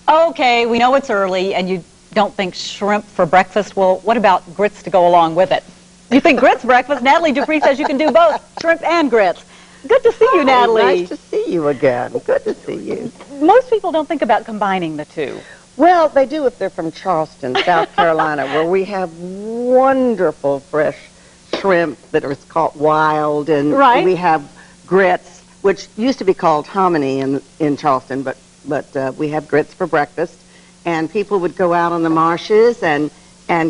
Okay, we know it's early and you don't think shrimp for breakfast. Well, what about grits to go along with it? You think grits breakfast? Nathalie Dupree says you can do both, shrimp and grits. Good to see you, Nathalie. Nice to see you again. Good to see you. Most people don't think about combining the two. Well, they do if they're from Charleston, South Carolina, where we have wonderful fresh shrimp that are called wild, and we have grits, which used to be called hominy in Charleston, but we have grits for breakfast. And people would go out on the marshes and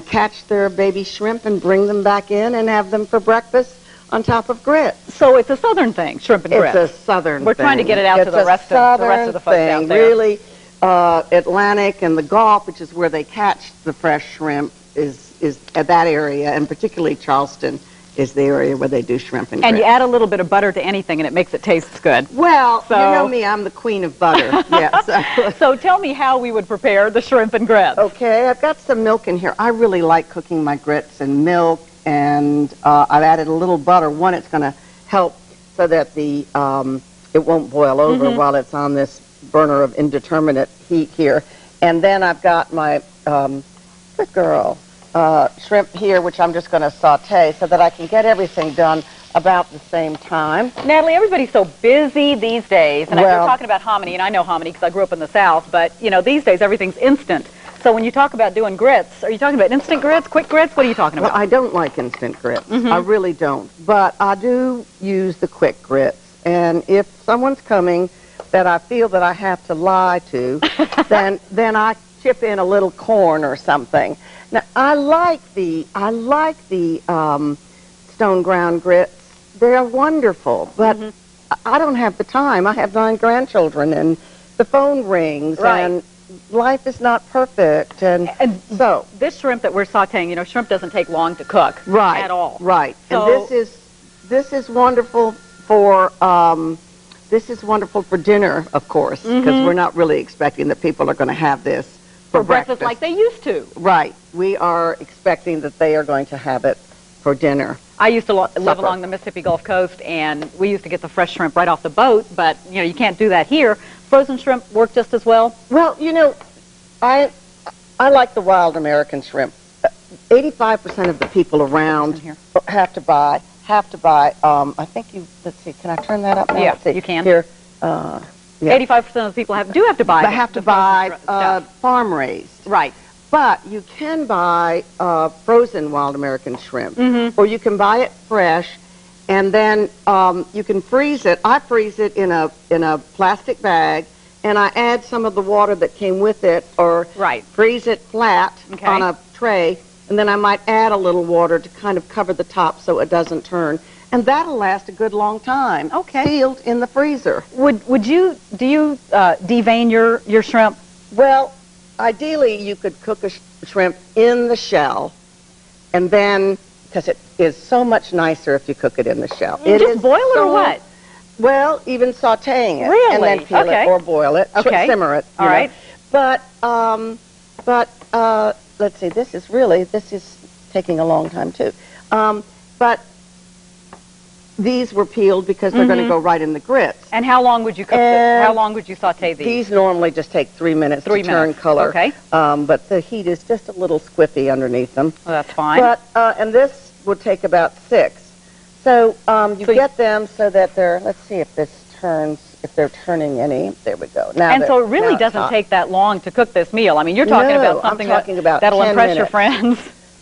catch their baby shrimp and bring them back in and have them for breakfast on top of grits. So it's a southern thing, shrimp and grits. It's a southern We're thing. trying to get it out to the rest of the folks out there. Really, Atlantic and the Gulf, which is where they catch the fresh shrimp, is at that area, and particularly Charleston is the area where they do shrimp and grits. And you add a little bit of butter to anything and it makes it taste good. Well, you know me, I'm the queen of butter. Yes. So tell me how we would prepare the shrimp and grits. Okay, I've got some milk in here. I really like cooking my grits in milk, and I've added a little butter. One, it's going to help so that it won't boil over while it's on this burner of indeterminate heat here. And then I've got my, good girl, shrimp here, which I'm just going to saute so that I can get everything done about the same time. Nathalie, everybody's so busy these days, and you're talking about hominy, and I know hominy because I grew up in the South, but, you know, these days everything's instant. So when you talk about doing grits, are you talking about instant grits, quick grits? What are you talking about? Well, I don't like instant grits. I really don't. But I do use the quick grits. And if someone's coming that I feel that I have to lie to, then I chip in a little corn or something. Now, I like the stone ground grits. They're wonderful, but I don't have the time. I have 9 grandchildren, and the phone rings, and life is not perfect, and so this shrimp that we're sautéing, you know, shrimp doesn't take long to cook at all. Right. So, and this is wonderful for dinner, of course, because we're not really expecting that people are going to have this for breakfast like they used to. Right. We are expecting that they are going to have it for dinner. I used to live along the Mississippi Gulf Coast, and we used to get the fresh shrimp right off the boat, but, you know, you can't do that here. Frozen shrimp work just as well? Well, you know, I like the wild American shrimp. 85% of the people around have to buy, I think let's see, can I turn that up now? Yeah, let's see. You can. Here, 85% of the people do have to buy. They have to buy farm raised. Right. But you can buy frozen wild American shrimp, or you can buy it fresh, and then you can freeze it. I freeze it in a plastic bag, and I add some of the water that came with it, or freeze it flat on a tray, and then I might add a little water to kind of cover the top so it doesn't turn. And that'll last a good long time. Okay. Sealed in the freezer. Do you devein your shrimp? Well, ideally you could cook a shrimp in the shell, and then, because it is so much nicer if you cook it in the shell. Just boil it or what? Well, even sautéing it. Really? And then peel it or boil it. Simmer it. All right. But let's see, this is taking a long time too. But these were peeled because they're going to go right in the grits. And how long would you cook this? How long would you saute these? These normally just take 3 minutes to turn color. Okay. But the heat is just a little squiffy underneath them. Well, that's fine. But and this would take about 6. So you get them so that they're, let's see if this turns, if they're turning any. There we go. Now and so it really doesn't take that long to cook this meal. I mean, you're talking about something that'll impress your friends.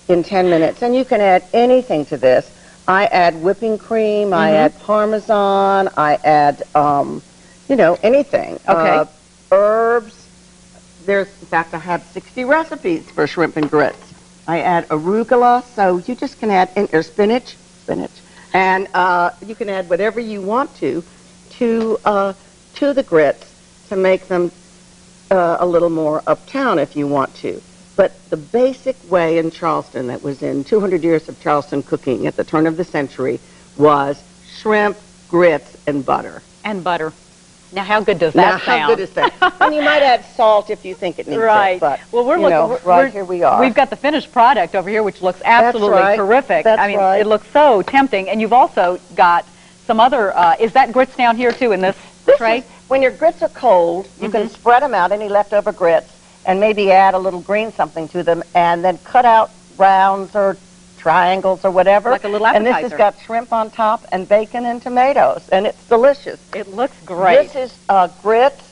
In 10 minutes. And you can add anything to this. I add whipping cream, I add Parmesan, I add, you know, anything. Okay. Herbs. In fact, I have 60 recipes for shrimp and grits. I add arugula, so you just can add, or spinach, and you can add whatever you want to the grits to make them a little more uptown if you want to. But the basic way in Charleston that was in 200 years of Charleston cooking at the turn of the century was shrimp, grits, and butter. And butter. Now, how good does that sound? How good is that? And you might add salt if you think it needs it. But, well, we're looking, here we are. We've got the finished product over here, which looks absolutely terrific. I mean, it looks so tempting. And you've also got some other, is that grits down here, too, in this tray? when your grits are cold, you can spread them out, any leftover grits, and maybe add a little green something to them, and then cut out rounds or triangles or whatever. Like a little appetizer. And this has got shrimp on top and bacon and tomatoes, and it's delicious. It looks great. This is grits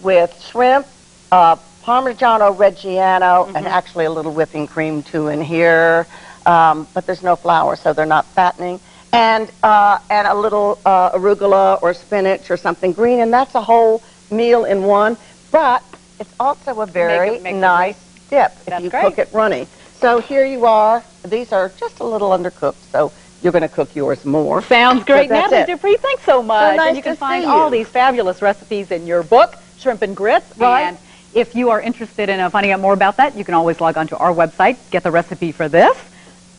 with shrimp, Parmigiano Reggiano, and actually a little whipping cream too in here, but there's no flour, so they're not fattening. And a little arugula or spinach or something green, and that's a whole meal in one. But it's also a very nice dip if you cook it runny. So here you are. These are just a little undercooked, so you're going to cook yours more. Sounds great. Nathalie Dupree, thanks so much. Nice and you can find all these fabulous recipes in your book, Shrimp and Grits. Right. And if you are interested in finding out more about that, you can always log on to our website, get the recipe for this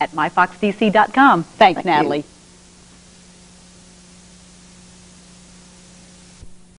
at myfoxdc.com. Thanks, Nathalie.